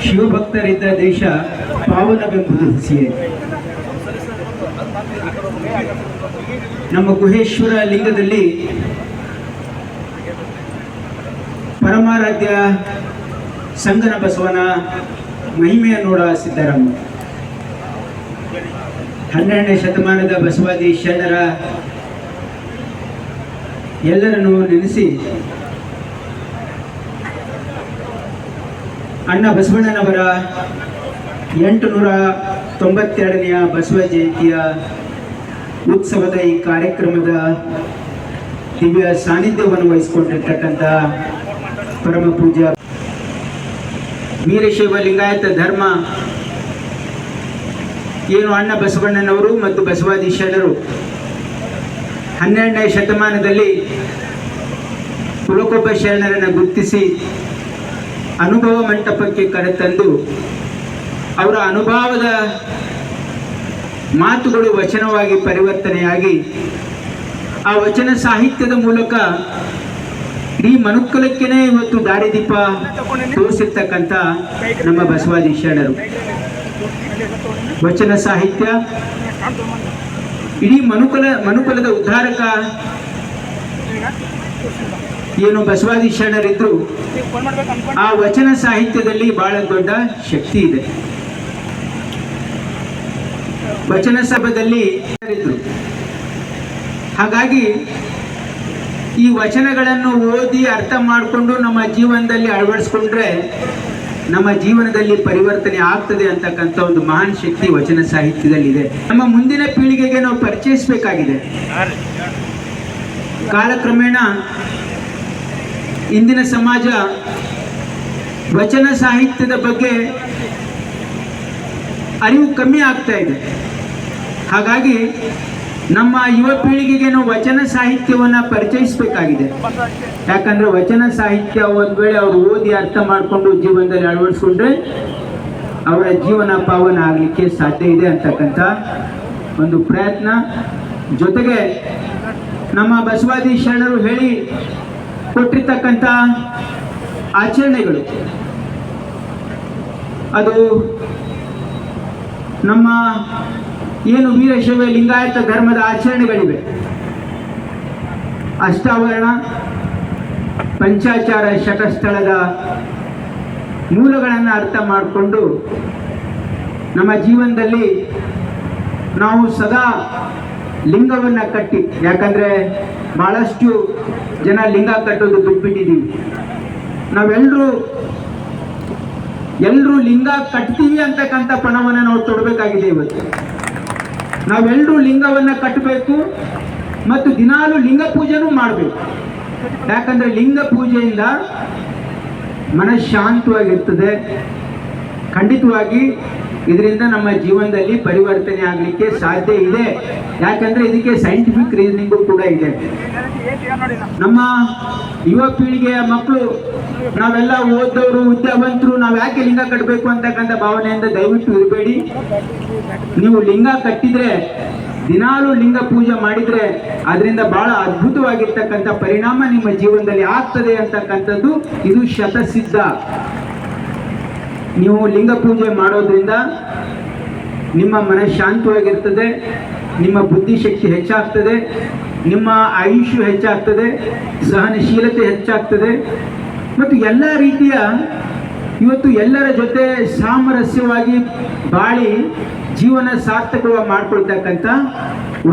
ಶಿವಭಕ್ತರಿದ್ದ ದೇಶ ಪಾವನವೆಂಬುದು ಹುಸಿಯೇ. ನಮ್ಮ ಗುಹೇಶ್ವರ ಲಿಂಗದಲ್ಲಿ ಪರಮಾರಾಧ್ಯ ಸಂಗನ ಬಸವನ ಮಹಿಮೆಯ ನೋಡ ಸಿದ್ದರಾಮ. 12ನೇ ಶತಮಾನದ ಬಸವಾದಿ ಶರಣರ ಎಲ್ಲರನ್ನು ನೆನೆಸಿ ಅಣ್ಣ ಬಸವಣ್ಣನವರ 892ನೆಯ ಬಸವ ಜಯಂತಿಯ ಉತ್ಸವದ ಈ ಕಾರ್ಯಕ್ರಮದ ದಿವ್ಯ ಸಾನ್ನಿಧ್ಯವನ್ನು ವಹಿಸಿಕೊಂಡಿರ್ತಕ್ಕಂಥ ಪರಮ ಪೂಜ್ಯ ವೀರಶೈವ ಲಿಂಗಾಯತ ಧರ್ಮ ಏನು ಅಣ್ಣ ಬಸವಣ್ಣನವರು ಮತ್ತು ಬಸವಾದಿ ಶರಣರು 12ನೇ ಶತಮಾನದಲ್ಲಿ ಕುಲಕೊಬ್ಬ ಶರಣರನ್ನು ಗುರುತಿಸಿ ಅನುಭವ ಮಂಟಪಕ್ಕೆ ಕರೆತಂದು ಅವರ ಅನುಭವದ ಮಾತುಗಳು ವಚನವಾಗಿ ಪರಿವರ್ತನೆಯಾಗಿ ಆ ವಚನ ಸಾಹಿತ್ಯದ ಮೂಲಕ ಇಡೀ ಮನುಕುಲಕ್ಕೇನೆ ಇವತ್ತು ದಾರಿದೀಪ ತೋರಿಸಿರ್ತಕ್ಕಂಥ ನಮ್ಮ ಬಸವಾದಿ ಶರಣರು. ವಚನ ಸಾಹಿತ್ಯ ಇಡೀ ಮನುಕುಲದ ಉದ್ಧಾರಕ ಏನು ಬಸವಾದಿ ಶರಣರಿದ್ರು, ಆ ವಚನ ಸಾಹಿತ್ಯದಲ್ಲಿ ಬಹಳ ದೊಡ್ಡ ಶಕ್ತಿ ಇದೆ. ವಚನ ಸಭದಲ್ಲಿ ಇದ್ರು. ಹಾಗಾಗಿ ಈ ವಚನಗಳನ್ನು ಓದಿ ಅರ್ಥ ಮಾಡಿಕೊಂಡು ನಮ್ಮ ಜೀವನದಲ್ಲಿ ಅಳವಡಿಸ್ಕೊಂಡ್ರೆ ನಮ್ಮ ಜೀವನದಲ್ಲಿ ಪರಿವರ್ತನೆ ಆಗ್ತದೆ ಅಂತಕ್ಕಂಥ ಒಂದು ಮಹಾನ್ ಶಕ್ತಿ ವಚನ ಸಾಹಿತ್ಯದಲ್ಲಿದೆ. ನಮ್ಮ ಮುಂದಿನ ಪೀಳಿಗೆಗೆ ನಾವು ಪರಿಚಯಿಸಬೇಕಾಗಿದೆ. ಕಾಲಕ್ರಮೇಣ ಇಂದಿನ ಸಮಾಜ ವಚನ ಸಾಹಿತ್ಯದ ಬಗ್ಗೆ ಅರಿವು ಕಮ್ಮಿ ಆಗ್ತಾ ಇದೆ. ಹಾಗಾಗಿ ನಮ್ಮ ಯುವ ಪೀಳಿಗೆಗೆ ನಾವು ವಚನ ಸಾಹಿತ್ಯವನ್ನು ಪರಿಚಯಿಸಬೇಕಾಗಿದೆ. ಯಾಕಂದ್ರೆ ವಚನ ಸಾಹಿತ್ಯ ಒಂದು ವೇಳೆ ಅವರು ಓದಿ ಅರ್ಥ ಮಾಡಿಕೊಂಡು ಜೀವನದಲ್ಲಿ ಅಳವಡಿಸ್ಕೊಂಡ್ರೆ ಅವರ ಜೀವನ ಪಾವನ ಆಗಲಿಕ್ಕೆ ಸಾಧ್ಯ ಇದೆ ಅಂತಕ್ಕಂಥ ಒಂದು ಪ್ರಯತ್ನ. ಜೊತೆಗೆ ನಮ್ಮ ಬಸವಾದಿ ಶರಣರು ಹೇಳಿ ಕೊಟ್ಟಿರ್ತಕ್ಕಂಥ ಆಚರಣೆಗಳು ಅದು ನಮ್ಮ ಏನು ವೀರಶೈವ ಲಿಂಗಾಯತ ಧರ್ಮದ ಆಚರಣೆಗಳಿವೆ, ಅಷ್ಟಾವರಣ, ಪಂಚಾಚಾರ, ಶತಸ್ಥಳದ ಮೂಲಗಳನ್ನು ಅರ್ಥ ಮಾಡಿಕೊಂಡು ನಮ್ಮ ಜೀವನದಲ್ಲಿ ನಾವು ಸದಾ ಲಿಂಗವನ್ನು ಕಟ್ಟಿ, ಯಾಕಂದರೆ ಭಾಳಷ್ಟು ಜನ ಲಿಂಗ ಕಟ್ಟೋದು ಬಿಟ್ಬಿಟ್ಟಿದ್ದೀವಿ. ನಾವೆಲ್ಲರೂ ಲಿಂಗ ಕಟ್ತೀವಿ ಅಂತಕ್ಕಂಥ ಪಣವನ್ನು ನಾವು ತೊಡಬೇಕಾಗಿದೆ. ಇವತ್ತು ನಾವೆಲ್ಲರೂ ಲಿಂಗವನ್ನು ಕಟ್ಟಬೇಕು ಮತ್ತು ದಿನಾಲು ಲಿಂಗ ಪೂಜೆನೂ ಮಾಡಬೇಕು. ಯಾಕಂದರೆ ಲಿಂಗ ಪೂಜೆಯಿಂದ ಮನಃಶಾಂತವಾಗಿರ್ತದೆ. ಖಂಡಿತವಾಗಿ ಇದರಿಂದ ನಮ್ಮ ಜೀವನದಲ್ಲಿ ಪರಿವರ್ತನೆ ಆಗಲಿಕ್ಕೆ ಸಾಧ್ಯ ಇದೆ. ಯಾಕಂದರೆ ಇದಕ್ಕೆ ಸೈಂಟಿಫಿಕ್ ರೀಸನಿಂಗು ಕೂಡ ಇದೆ. ನಮ್ಮ ಯುವ ಪೀಳಿಗೆಯ ಮಕ್ಕಳು ನಾವೆಲ್ಲ ಓದೋರು, ವಿದ್ಯಾವಂತರು, ನಾವು ಯಾಕೆ ಲಿಂಗ ಕಟ್ಟಬೇಕು ಅಂತಕ್ಕಂಥ ಭಾವನೆಯಿಂದ ದಯವಿಟ್ಟು ಇರಬೇಡಿ. ನೀವು ಲಿಂಗ ಕಟ್ಟಿದ್ರೆ, ದಿನಾಲು ಲಿಂಗ ಪೂಜೆ ಮಾಡಿದರೆ ಅದರಿಂದ ಬಹಳ ಅದ್ಭುತವಾಗಿರ್ತಕ್ಕಂಥ ಪರಿಣಾಮ ನಿಮ್ಮ ಜೀವನದಲ್ಲಿ ಆಗ್ತದೆ ಅಂತಕ್ಕಂಥದ್ದು ಇದು ಶತಸಿದ್ಧ. ನೀವು ಲಿಂಗ ಪೂಜೆ ಮಾಡೋದ್ರಿಂದ ನಿಮ್ಮ ಮನಃಶಾಂತವಾಗಿರ್ತದೆ, ನಿಮ್ಮ ಬುದ್ಧಿಶಕ್ತಿ ಹೆಚ್ಚಾಗ್ತದೆ, ನಿಮ್ಮ ಆಯುಷ್ಯ ಹೆಚ್ಚಾಗ್ತದೆ, ಸಹನಶೀಲತೆ ಹೆಚ್ಚಾಗ್ತದೆ ಮತ್ತು ಎಲ್ಲ ರೀತಿಯ ಇವತ್ತು ಎಲ್ಲರ ಜೊತೆ ಸಾಮರಸ್ಯವಾಗಿ ಬಾಳಿ ಜೀವನ ಸಾರ್ಥಕವಾಗಿ ಮಾಡ್ಕೊಳ್ತಕ್ಕಂಥ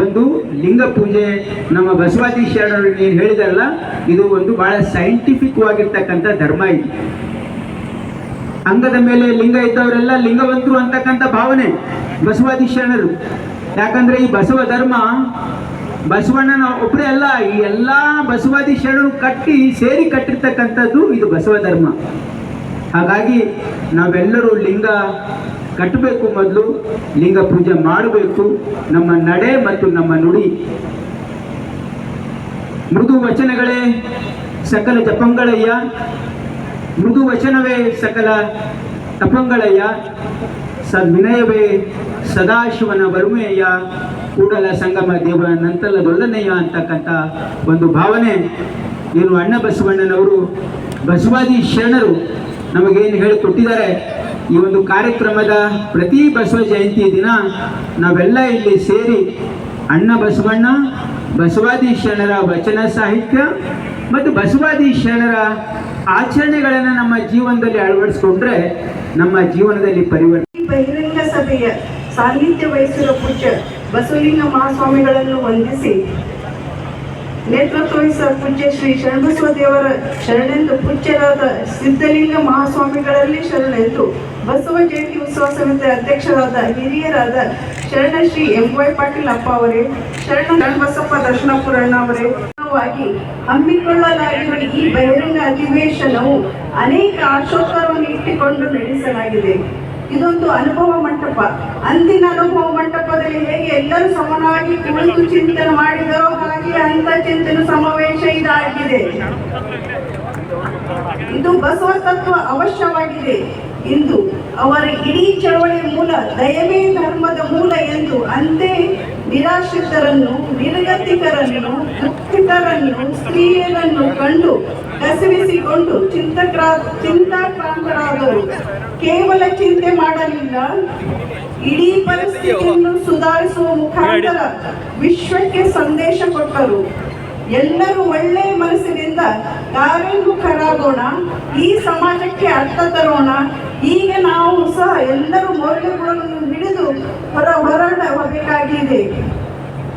ಒಂದು ಲಿಂಗ ಪೂಜೆ ನಮ್ಮ ಬಸವಾದಿ ಶರಣರು ಏನು ಹೇಳಿದಾರಲ್ಲ, ಇದು ಒಂದು ಬಹಳ ಸೈಂಟಿಫಿಕ್ ಆಗಿರ್ತಕ್ಕಂಥ ಧರ್ಮ. ಇದು ಅಂಗದ ಮೇಲೆ ಲಿಂಗ ಇದ್ದವರೆಲ್ಲ ಲಿಂಗವಂತರು ಅಂತಕ್ಕಂಥ ಭಾವನೆ ಬಸವಾದಿ ಶರಣರು. ಯಾಕಂದ್ರೆ ಈ ಬಸವ ಧರ್ಮ ಬಸವಣ್ಣನ ಒಬ್ಬರೇ ಅಲ್ಲ, ಈ ಎಲ್ಲ ಬಸವಾದಿ ಶರಣರು ಸೇರಿ ಕಟ್ಟಿರ್ತಕ್ಕಂಥದ್ದು ಇದು ಬಸವ ಧರ್ಮ. ಹಾಗಾಗಿ ನಾವೆಲ್ಲರೂ ಲಿಂಗ ಕಟ್ಟಬೇಕು, ಮೊದಲು ಲಿಂಗ ಪೂಜೆ ಮಾಡಬೇಕು. ನಮ್ಮ ನಡೆ ಮತ್ತು ನಮ್ಮ ನುಡಿ, ಮೃದು ವಚನಗಳೇ ಸಕಲ ಜಪಂಗಳಯ್ಯ, ಮೃದು ವಚನವೇ ಸಕಲ ತಪಂಗಳಯ್ಯ, ಸದ್ವಿನಯವೇ ಸದಾಶಿವನ ವರುಮೆಯ, ಕೂಡಲ ಸಂಗಮ ದೇವ ನಂತಲದೊಲ್ಲನೆಯ ಅಂತಕ್ಕಂಥ ಒಂದು ಭಾವನೆ ಏನು ಅಣ್ಣ ಬಸವಣ್ಣನವರು ಬಸವಾದಿ ಶರಣರು ನಮಗೇನು ಹೇಳಿಕೊಟ್ಟಿದ್ದಾರೆ. ಈ ಒಂದು ಕಾರ್ಯಕ್ರಮದ ಪ್ರತಿ ಬಸವ ಜಯಂತಿ ದಿನ ನಾವೆಲ್ಲ ಇಲ್ಲಿ ಸೇರಿ ಅಣ್ಣ ಬಸವಣ್ಣ, ಬಸವಾದಿ ಶರಣರ ವಚನ ಸಾಹಿತ್ಯ ಮತ್ತು ಬಸವಾದಿ ಶರಣರ ಆಚರಣೆಗಳನ್ನು ನಮ್ಮ ಜೀವನದಲ್ಲಿ ಅಳವಡಿಸ್ಕೊಂಡ್ರೆ ನಮ್ಮ ಜೀವನದಲ್ಲಿ ಪರಿವರ್ತನೆ. ಬಹಿರಂಗ ಸಭೆಯ ಸಾನ್ನಿಧ್ಯ ವಹಿಸಿರುವ ಪೂಜ್ಯ ಬಸವಲಿಂಗ ಮಹಾಸ್ವಾಮಿಗಳನ್ನು ವಂದಿಸಿ ನೇತೃತ್ವ ವಹಿಸಿದ ಪೂಜ್ಯ ಶ್ರೀ ಶರಣಬಸವ ದೇವರ ಶರಣೆಂದು ಪೂಜ್ಯರಾದ ಸಿದ್ಧಲಿಂಗ ಮಹಾಸ್ವಾಮಿಗಳಲ್ಲಿ ಶರಣೆಂದು ಬಸವ ಜಯಂತಿ ಉತ್ಸವ ಸಮಿತಿ ಅಧ್ಯಕ್ಷರಾದ ಹಿರಿಯರಾದ ಶರಣ ಶ್ರೀ ಎಂ.ವೈ. ಪಾಟೀಲ್ ಅಪ್ಪ ಅವರೇ, ಶರಣಬಸಪ್ಪ ದರ್ಶನಪುರ ಅಣ್ಣ ಅವರೇ ಹಮ್ಮಿಕೊಳ್ಳಲಾಗಿರುವ ಈ ಬಹಿರಂಗ ಅಧಿವೇಶನವು ಅನೇಕ ಆಶೋತ್ತರವನ್ನು ಇಟ್ಟುಕೊಂಡು ನಡೆಸಲಾಗಿದೆ. ಇದೊಂದು ಅನುಭವ ಮಂಟಪ. ಅಂದಿನ ಅನುಭವ ಮಂಟಪದಲ್ಲಿ ಹೇಗೆ ಎಲ್ಲರೂ ಸಮನಾಗಿ ಕುಳಿತು ಚಿಂತನೆ ಮಾಡಿದರೋ ಹಾಗೆ ಅಂತ ಚಿಂತನೆ ಸಮಾವೇಶ ಇದಾಗಿದೆ. ಇದು ಬಸವ ತತ್ವ ಅವಶ್ಯವಾಗಿದೆ. ಇಂದು ಅವರ ಇಡೀ ಚಳವಳಿಯ ಮೂಲ ದಯವೇ ಧರ್ಮದ ಮೂಲ ಎಂದು ಅಂತೆ ನಿರಾಶ್ರಿತರನ್ನು, ನಿರ್ಗತಿಕರನ್ನು, ದುಃಖಿತರನ್ನು, ಸ್ತ್ರೀಯರನ್ನು ಕಂಡು ಕಸವಿಸಿಕೊಂಡು ಚಿಂತಾಕ್ರಾಂತರಾದರು. ಕೇವಲ ಚಿಂತೆ ಮಾಡಲಿಲ್ಲ, ಇಡೀ ಪರಿಸ್ಥಿತಿಯನ್ನು ಸುಧಾರಿಸುವ ಮುಖಾಂತರ ವಿಶ್ವಕ್ಕೆ ಸಂದೇಶ ಕೊಟ್ಟರು. ಎಲ್ಲರೂ ಒಳ್ಳೆಯ ಮನಸ್ಸಿನಿಂದ ಕಾರ್ಯೋನ್ಮುಖರಾಗೋಣ, ಈ ಸಮಾಜಕ್ಕೆ ಅರ್ಥ ತರೋಣ. ಈಗ ನಾವು ಸಹ ಎಲ್ಲರೂ ಮೌಲ್ಯಗಳನ್ನು ಹಿಡಿದು ಹೊರಡಬೇಕಾಗಿದೆ.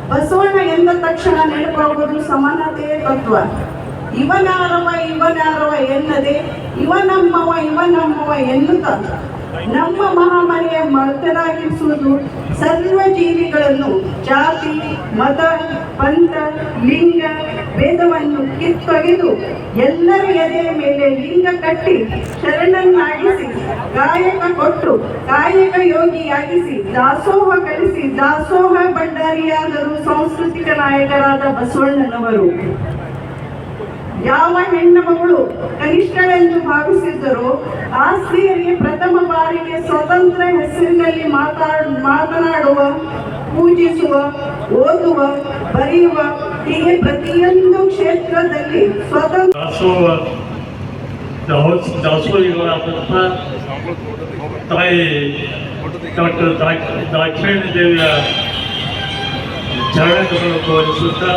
ಬಸವಣ್ಣ ಎಂದ ತಕ್ಷಣ ನೆನಪಾಗುವುದು ಸಮಾನತೆಯ ತತ್ವ. ಇವನಾರವ ಎನ್ನದೆ ಇವನಮ್ಮವ ಎನ್ನುತ್ತ ನಮ್ಮ ಮಹಾಮನೆಯ ಮತರಾಗಿಸುವುದು ಸರ್ವ ಜೀವಿಗಳನ್ನು ಜಾತಿ, ಮತ, ಪಂಥ, ಲಿಂಗ ಭೇದವನ್ನು ಕಿತ್ತೊಗೆದು ಎಲ್ಲರ ಎದೆಯ ಮೇಲೆ ಲಿಂಗ ಕಟ್ಟಿ ಶರಣನ್ನಾಗಿಸಿ ಕಾಯಕ ಕೊಟ್ಟು ಕಾಯಕ ಯೋಗಿಯಾಗಿಸಿ ದಾಸೋಹ ಕಲಿಸಿ ದಾಸೋಹ ಭಂಡಾರಿಯಾದರು ಸಾಂಸ್ಕೃತಿಕ ನಾಯಕರಾದ ಬಸವಣ್ಣನವರು. ಯಾವ ಹೆಣ್ಣು ಮಗಳು ಕನಿಷ್ಠಳೆಂದು ಭಾವಿಸಿದ್ದರೋ ಆ ಸ್ತ್ರೀಯರಿಗೆ ಪ್ರಥಮ ಬಾರಿಗೆ ಸ್ವತಂತ್ರ ಹೆಸರಿನಲ್ಲಿ ಮಾತನಾಡುವ, ಪೂಜಿಸುವ, ಓದುವ, ಬರೆಯುವ ಹೀಗೆ ಪ್ರತಿಯೊಂದು ಕ್ಷೇತ್ರದಲ್ಲಿ ಸ್ವತಂತ್ರ ತಾಯಿ ಡಾಕ್ಟರ್ ದಾಕ್ಷಾಯಣಿ ದೇವಿಯ ಚರಣಗಳನ್ನು ತೋರಿಸುತ್ತಾ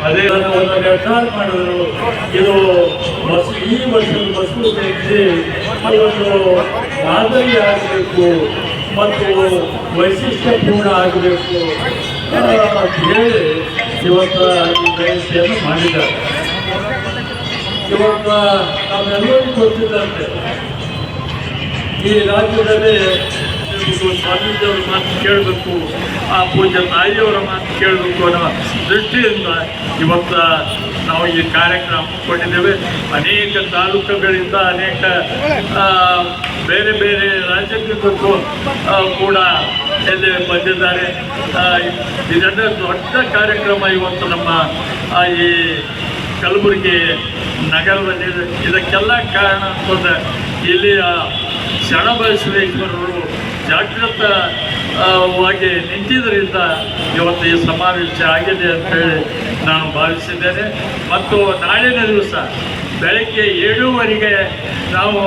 ಅದೇ ಒಂದು ನಿರ್ಧಾರ ಮಾಡಿದ್ರು. ಇದು ಈ ವರ್ಷದ ಬಸವ ಜಯಂತಿ ಒಂದು ಮಾದರಿ ಆಗಬೇಕು ಮತ್ತು ವೈಶಿಷ್ಟ್ಯಪೂರ್ಣ ಆಗಬೇಕು ಅಂತ ಹೇಳಿ ಇವತ್ತು ಈ ಜಯಂತಿಯನ್ನು ಮಾಡಿದ್ದಾರೆ. ಇವತ್ತು ನಾವೆಲ್ಲರಿಗೂ ಗೊತ್ತಿದ್ದಂತೆ ಈ ರಾಜ್ಯದಲ್ಲಿ ಸ್ವಾಮೀಜಿಯವರ ಮಾತು ಕೇಳಬೇಕು, ಆ ಪೂಜ್ಯ ತಾಯಿಯವರ ಮಾತು ಕೇಳಬೇಕು ಅನ್ನೋ ದೃಷ್ಟಿಯಿಂದ ಇವತ್ತು ನಾವು ಈ ಕಾರ್ಯಕ್ರಮ ಹಮ್ಮಿಕೊಂಡಿದ್ದೇವೆ. ಅನೇಕ ತಾಲೂಕುಗಳಿಂದ ಅನೇಕ ಬೇರೆ ಬೇರೆ ರಾಜ್ಯಗಳಿಂದ ಕೂಡ ಇಲ್ಲಿ ಬಂದಿದ್ದಾರೆ. ಇದೆಲ್ಲ ದೊಡ್ಡ ಕಾರ್ಯಕ್ರಮ ಇವತ್ತು ನಮ್ಮ ಈ ಕಲಬುರಗಿ ನಗರದಲ್ಲಿ. ಇದಕ್ಕೆಲ್ಲ ಕಾರಣ ಅಂತಂದರೆ ಇಲ್ಲಿಯ ಶರಣಬಸವೇಶ್ವರರು ಜಾಗೃತವಾಗಿ ನಿಂತಿದ್ದರಿಂದ ಇವತ್ತು ಈ ಸಮಾವೇಶ ಆಗಿದೆ ಅಂತೇಳಿ ನಾನು ಭಾವಿಸಿದ್ದೇನೆ. ಮತ್ತು ನಾಳಿನ ದಿವಸ ಬೆಳಗ್ಗೆ 7:30 ನಾವು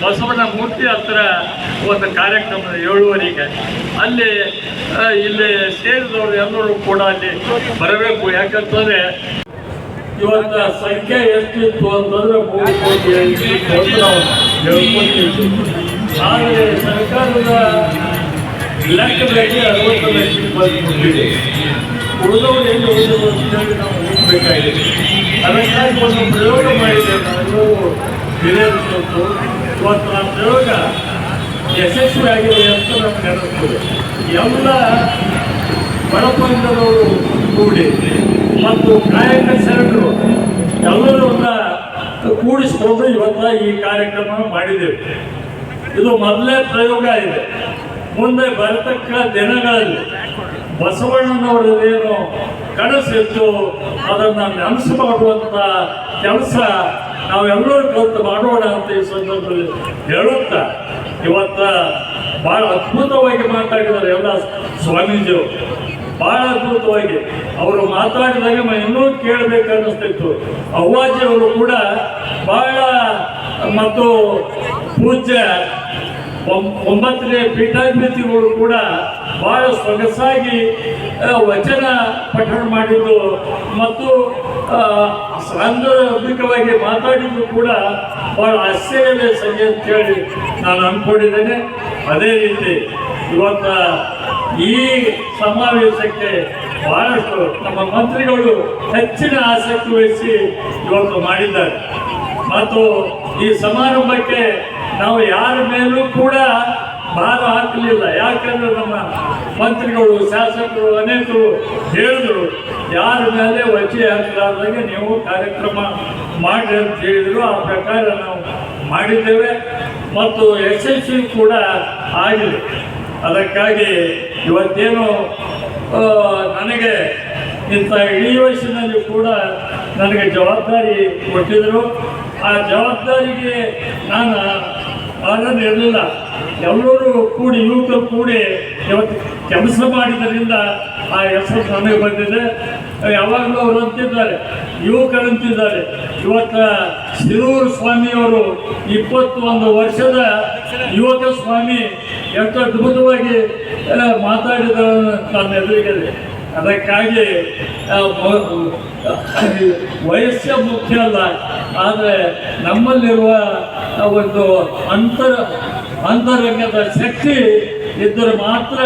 ಬಸವನ ಮೂರ್ತಿ ಹತ್ರ ಒಂದು ಕಾರ್ಯಕ್ರಮ 7:30 ಅಲ್ಲಿ ಇಲ್ಲಿ ಸೇರಿದವರು ಎಲ್ಲರೂ ಕೂಡ ಅಲ್ಲಿ ಬರಬೇಕು. ಯಾಕಂತಂದರೆ ಇವತ್ತು ಸಂಖ್ಯೆ ಎಷ್ಟಿತ್ತು ಅಂತಂದರೆ 3 ಕೋಟಿ ಹೇಳ್ಕೊಟ್ಟಿತ್ತು. ಆದರೆ ಸರ್ಕಾರದ ಲೆಕ್ಕದಲ್ಲಿ 60 ಲಕ್ಷಕ್ಕೆ ಬಂದುಬಿಟ್ಟಿದೆ. ಉಳಿದವರು ಏನು ಉಳಿದವರು ಅಂತೇಳಿ ನಾವು ಹೋಗಬೇಕಾಗಿದೆ. ಅದಕ್ಕಾಗಿ ಒಂದು ಪ್ರಯೋಗ ಮಾಡಿದ್ದೇವೆ ನಾವು ಹಿರಿಯರು. ಇವತ್ತು ಆ ಪ್ರಯೋಗ ಯಶಸ್ವಿಯಾಗಿದೆ ಅಂತ ನಮ್ಗೆ ಅನ್ನಿಸ್ತದೆ. ಎಲ್ಲ ಬಡಪಂಥದವರು ಕೂಡಿ ಮತ್ತು ಕಾಯಕ ಶರಣರು ಎಲ್ಲರನ್ನ ಕೂಡಿಸಿಕೊಂಡು ಇವತ್ತು ಈ ಕಾರ್ಯಕ್ರಮ ಮಾಡಿದ್ದೇವೆ. ಇದು ಮೊದಲೇ ಪ್ರಯೋಗ ಇದೆ. ಮುಂದೆ ಬರತಕ್ಕ ದಿನಗಳಲ್ಲಿ ಬಸವಣ್ಣನವರದೇನು ಕನಸಿತ್ತು ಅದನ್ನು ನೆನಸು ಮಾಡುವಂಥ ಕೆಲಸ ನಾವೆಲ್ಲರೂ ಕಲಿತು ಮಾಡೋಣ ಅಂತ ಈ ಸಂದರ್ಭದಲ್ಲಿ ಹೇಳುತ್ತಾ ಇವತ್ತು ಭಾಳ ಅದ್ಭುತವಾಗಿ ಮಾತಾಡಿದ್ದಾರೆ ಎಲ್ಲ ಸ್ವಾಮೀಜಿಯವರು. ಭಾಳ ಅದ್ಭುತವಾಗಿ ಅವರು ಮಾತಾಡಿದಾಗ ಇನ್ನೂ ಕೇಳಬೇಕು ಅನ್ನಿಸ್ತಿತ್ತು. ಅವ್ವಾಜಿಯವರು ಕೂಡ ಭಾಳ ಮತ್ತು ಪೂಜ್ಯ 9ನೇ ಪೀಠಾಧಿಪತಿಗಳು ಕೂಡ ಬಹಳ ಸೊಗಸಾಗಿ ವಚನ ಪಠಣ ಮಾಡಿದ್ದು ಮತ್ತು ಸಾಂದರ್ಭಿಕವಾಗಿ ಮಾತಾಡಿದ್ದು ಕೂಡ ಬಹಳ ಆಶ್ಚರ್ಯವೇ ಸರಿ ಅಂತೇಳಿ ನಾನು ಅಂದ್ಕೊಂಡಿದ್ದೇನೆ. ಅದೇ ರೀತಿ ಇವತ್ತು ಈ ಸಮಾವೇಶಕ್ಕೆ ಬಹಳಷ್ಟು ನಮ್ಮ ಮಂತ್ರಿಗಳು ಹೆಚ್ಚಿನ ಆಸಕ್ತಿ ವಹಿಸಿ ಇವತ್ತು ಮಾಡಿದ್ದಾರೆ ಮತ್ತು ಈ ಸಮಾರಂಭಕ್ಕೆ ನಾವು ಯಾರ ಮೇಲೂ ಕೂಡ ಭಾರ ಹಾಕಲಿಲ್ಲ. ಯಾಕಂದ್ರೆ ನಮ್ಮ ಮಂತ್ರಿಗಳು ಶಾಸಕರು ಅನೇಕರು ಹೇಳಿದ್ರು ಯಾರ ಮೇಲೆ ವಚಿ ಹಾಕಲಾರ್ದಾಗೆ ನೀವು ಕಾರ್ಯಕ್ರಮ ಮಾಡಿ ಅಂತ ಹೇಳಿದ್ರು. ಆ ಪ್ರಕಾರ ನಾವು ಮಾಡಿದ್ದೇವೆ ಮತ್ತು ಯಶಸ್ವಿ ಕೂಡ ಆಗಿದೆ. ಅದಕ್ಕಾಗಿ ಇವತ್ತೇನು ನನಗೆ ಇಂಥ ಇಡೀ ವಯಸ್ಸಿನಲ್ಲಿ ಕೂಡ ನನಗೆ ಜವಾಬ್ದಾರಿ ಕೊಟ್ಟಿದ್ದರು. ಆ ಜವಾಬ್ದಾರಿಗೆ ನಾನು ಇರಲಿಲ್ಲ. ಎಲ್ಲರೂ ಕೂಡಿ ಯುವಕರು ಕೂಡಿ ಇವತ್ತು ಕೆಲಸ ಮಾಡಿದ್ದರಿಂದ ಆ ಹೆಸರು ನನಗೆ ಬಂದಿದೆ. ಯಾವಾಗಲೂ ಅವರು ಅಂತಿದ್ದಾರೆ, ಯುವಕರಂತಿದ್ದಾರೆ. ಇವತ್ತು ಶಿರೂರು ಸ್ವಾಮಿಯವರು 21 ವರ್ಷದ ಯುವಕ ಸ್ವಾಮಿ ಎಷ್ಟು ಅದ್ಭುತವಾಗಿ ಮಾತಾಡಿದ ನನ್ನ ಎದುರಿಗೆ. ಅದಕ್ಕಾಗಿ ವಯಸ್ಸೇ ಮುಖ್ಯ ಅಲ್ಲ, ಆದರೆ ನಮ್ಮಲ್ಲಿರುವ ಒಂದು ಅಂತರಂಗದ ಶಕ್ತಿ ಇದ್ದರೆ ಮಾತ್ರ